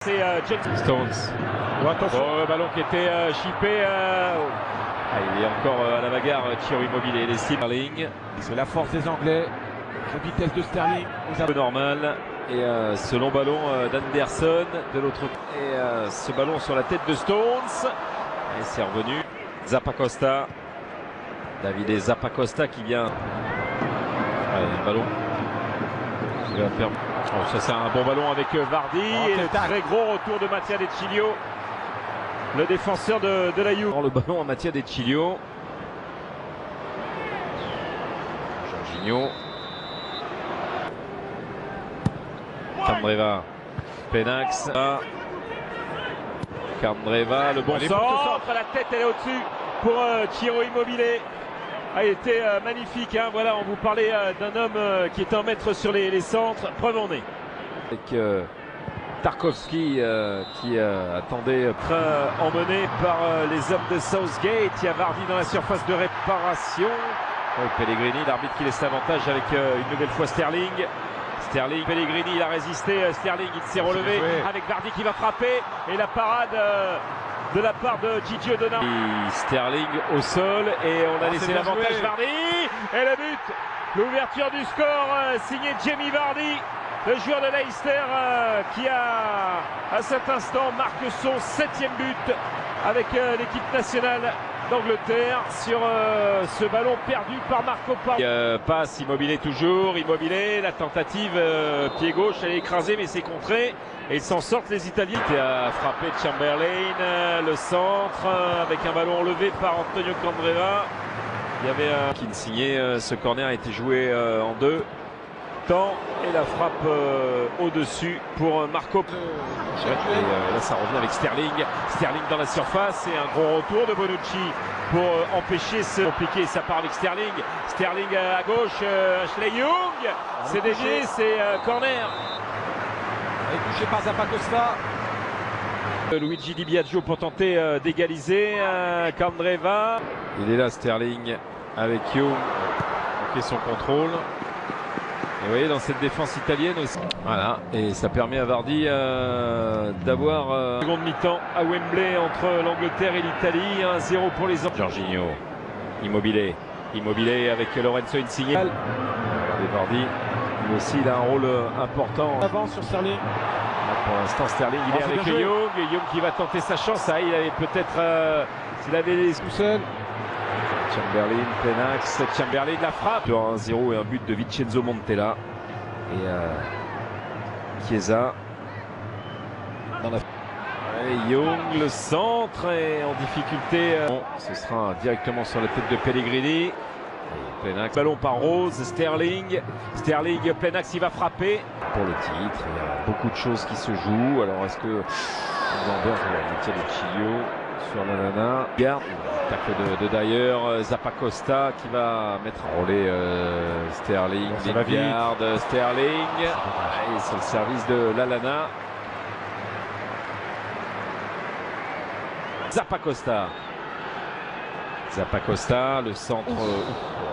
C'est James Stones. Le ballon qui était chippé. Il est encore à la bagarre. Thierry Immobilier, les Sterling. C'est la force des Anglais. La vitesse de Sterling. Un peu normal. Et ce long ballon d'Anderson de l'autre côté. Et ce ballon sur la tête de Stones. Et c'est revenu. Zappacosta. Davide Zappacosta qui vient. Le ballon. Il va faire. Oh, ça c'est un bon ballon avec Vardy et le très gros retour de Mattia De Cilio, le défenseur de la Juve. Le ballon à Mattia De Cilio. Jorginho. Candreva. Penax. Candreva, le bon centre. La tête elle est au-dessus pour Thierry Immobilier. A été magnifique, hein. Voilà, on vous parlait d'un homme qui est un maître sur les centres, preuve en est. Avec Tarkowski qui attendait emmené par les hommes de Southgate. Il y a Vardy dans la surface de réparation. Pellegrini, l'arbitre qui laisse l'avantage avec une nouvelle fois Sterling. Pellegrini, il a résisté, Sterling il s'est relevé avec Vardy qui va frapper et la parade de la part de Gigi O'Donnell. Sterling au sol et on a laissé l'avantage Vardy et le but, l'ouverture du score signé Jamie Vardy, le joueur de Leicester qui à cet instant marque son 7e but avec l'équipe nationale d'Angleterre sur ce ballon perdu par Marco Paul. Passe Immobilier toujours, Immobilier, la tentative pied gauche, elle est écrasée mais c'est contré et ils s'en sortent les Italiens. Qui a frappé Chamberlain, le centre avec un ballon enlevé par Antonio Candreva. Il y avait un qui signait, ce corner a été joué en deux temps et la frappe au-dessus pour Marco. Et là ça revient avec Sterling dans la surface et un gros retour de Bonucci pour empêcher ce compliqué. Ça part avec Sterling à gauche, Ashley Young, c'est dévié, c'est corner. Et touché par Zappacosta. Luigi Di Biagio pour tenter d'égaliser. Candreva. Il est là Sterling avec Young qui son contrôle. Et vous voyez dans cette défense italienne aussi. Voilà, et ça permet à Vardy d'avoir seconde mi-temps à Wembley entre l'Angleterre et l'Italie. 1-0 pour les Anglais. Jorginho, Immobilier avec Lorenzo Insigne. Et Vardy, lui aussi il a un rôle important. Avance sur Sterling. Là, pour l'instant Sterling il est avec Young qui va tenter sa chance. Il avait peut-être s'il avait les tout seul. Chamberlain, Penax, Chamberlain la frappe. 1-0 et un but de Vincenzo Montella. Et Chiesa. Dans la... Young, le centre est en difficulté. Bon, ce sera directement sur la tête de Pellegrini. Et Penax, ballon par Rose, Sterling, Penax il va frapper. Pour le titre, il y a beaucoup de choses qui se jouent. Alors est-ce que Mattia De Cilio sur Nanana, garde tacle de d'ailleurs Zappacosta qui va mettre en relais Sterling, garde Sterling et c'est le service de Lallana. Zappacosta, le centre.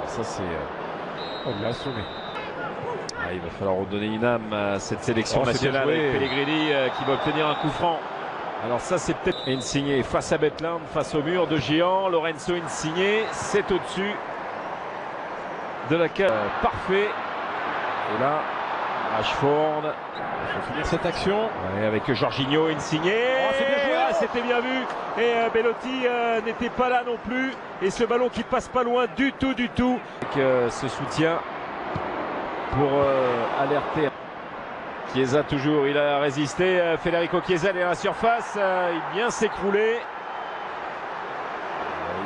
Ça c'est il l'a assommé. Il va falloir redonner une âme à cette sélection nationale avec Pellegrini qui va obtenir un coup franc. Alors ça c'est peut-être Insigne face à Bethlehem, face au mur de géant. Lorenzo Insigne, c'est au-dessus de la cage. Parfait. Et là, Rashford. Il faut finir cette action. Avec Jorginho, Insigne. C'était bien vu. Et Belotti n'était pas là non plus. Et ce ballon qui passe pas loin du tout. Avec ce soutien pour alerter. Chiesa toujours, il a résisté. Federico Chiesa est à la surface. Il vient s'écrouler.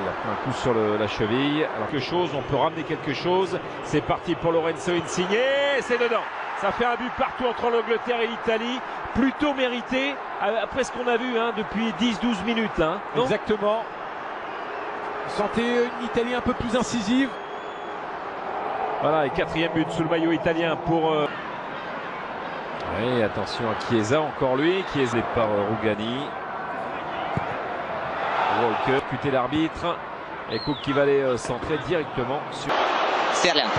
Il a pris un coup sur la cheville. Alors, quelque chose, on peut ramener quelque chose. C'est parti pour Lorenzo Insigne. C'est dedans. Ça fait un but partout entre l'Angleterre et l'Italie. Plutôt mérité. Après ce qu'on a vu depuis 10-12 minutes. Exactement. Sentez une Italie un peu plus incisive. Voilà, et 4e but sous le maillot italien pour... Oui, attention à Chiesa, encore lui, Chiesa par Rugani. Walker, puté l'arbitre. Et Cook qui va aller centrer directement sur... Стерлинг.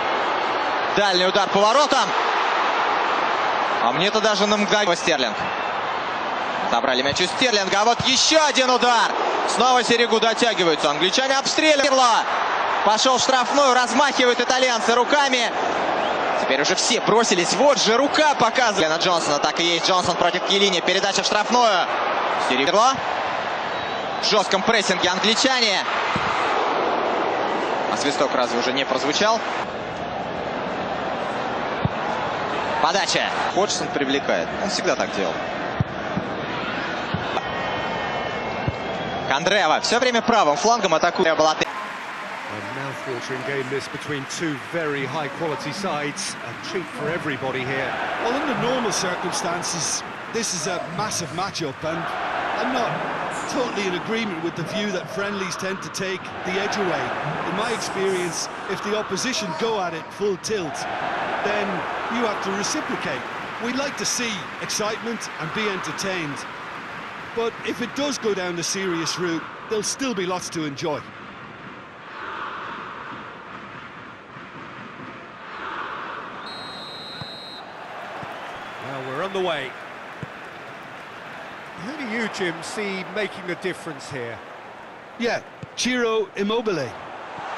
Дальний удар по воротам. А мне-то даже на мгновение Стерлинг. Отобрали мяч у Стерлинга, а вот еще один удар. Снова Серегу дотягиваются. Англичане обстреливают. Пошел в штрафную, размахивают итальянцы руками. Теперь уже все бросились. Вот же рука показывает. На Джонсона, так и есть. Джонсон против Кьелини. Передача в штрафную. Серега. В жестком прессинге англичане. А свисток разве уже не прозвучал? Подача. Ходжсон привлекает. Он всегда так делал. Кондрева все время правым флангом атакует. A mouth-watering game this between two very high-quality sides. A treat for everybody here. Well, under normal circumstances, this is a massive matchup, and I'm not totally in agreement with the view that friendlies tend to take the edge away. In my experience, if the opposition go at it full tilt, then you have to reciprocate. We'd like to see excitement and be entertained. But if it does go down the serious route, there'll still be lots to enjoy. Well, we're on the way. Who do you, Jim, see making a difference here? Yeah, Ciro Immobile.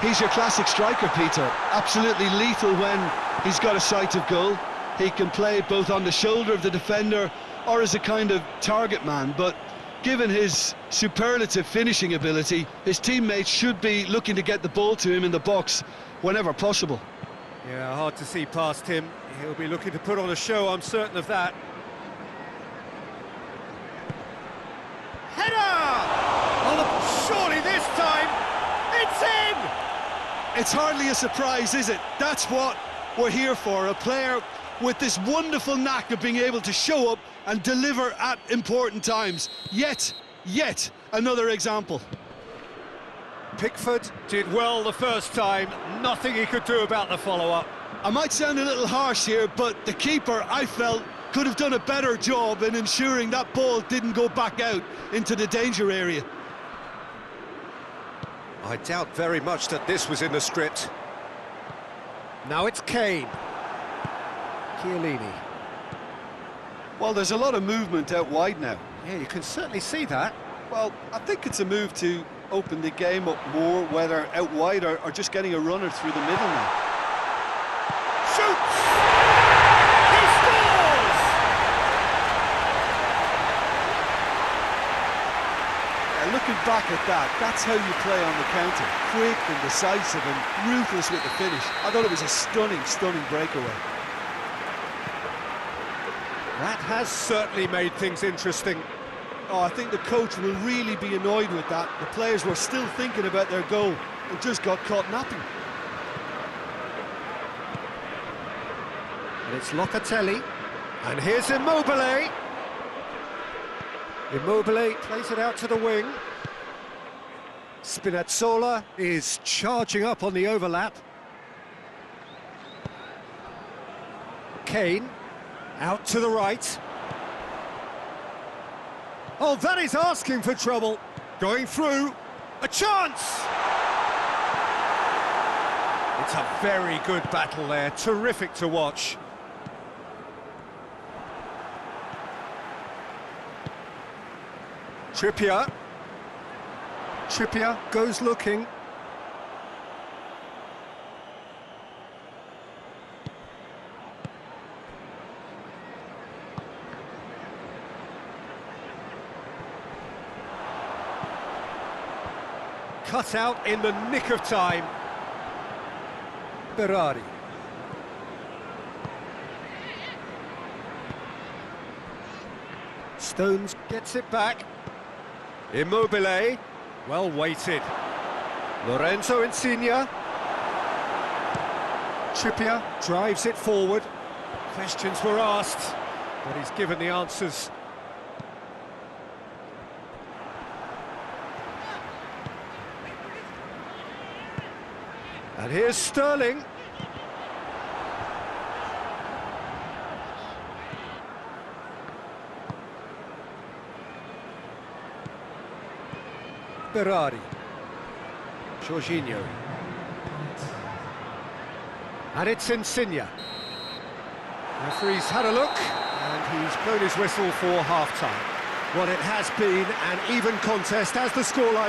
He's your classic striker, Peter. Absolutely lethal when he's got a sight of goal. He can play both on the shoulder of the defender or as a kind of target man, but given his superlative finishing ability, his teammates should be looking to get the ball to him in the box whenever possible. Yeah, hard to see past him. He'll be looking to put on a show, I'm certain of that. Header! Oh, surely this time, it's in! It's hardly a surprise, is it? That's what we're here for, a player with this wonderful knack of being able to show up and deliver at important times. Yet another example. Pickford did well the first time, nothing he could do about the follow-up. I might sound a little harsh here, but the keeper, I felt, could have done a better job in ensuring that ball didn't go back out into the danger area. I doubt very much that this was in the script. Now it's Kane. Chiellini. Well, there's a lot of movement out wide now. Yeah, you can certainly see that. Well, I think it's a move to open the game up more, whether out wide or just getting a runner through the middle now. Shoots! He scores! Looking back at that, that's how you play on the counter. Quick and decisive and ruthless with the finish. I thought it was a stunning breakaway. That has certainly made things interesting. Oh, I think the coach will really be annoyed with that. The players were still thinking about their goal and just got caught napping. And it's Locatelli. And here's Immobile. Immobile plays it out to the wing. Spinazzola is charging up on the overlap. Kane out to the right. Oh, that is asking for trouble. Going through. A chance! It's a very good battle there. Terrific to watch. Trippier. Trippier goes looking. Cut out in the nick of time. Berardi. Stones gets it back. Immobile, well weighted. Lorenzo Insigne. Trippier drives it forward. Questions were asked, but he's given the answers. And here's Sterling. Berardi. Jorginho. And it's Insigne. Referee's had a look, and he's blown his whistle for half-time. Well, it has been an even contest as the scoreline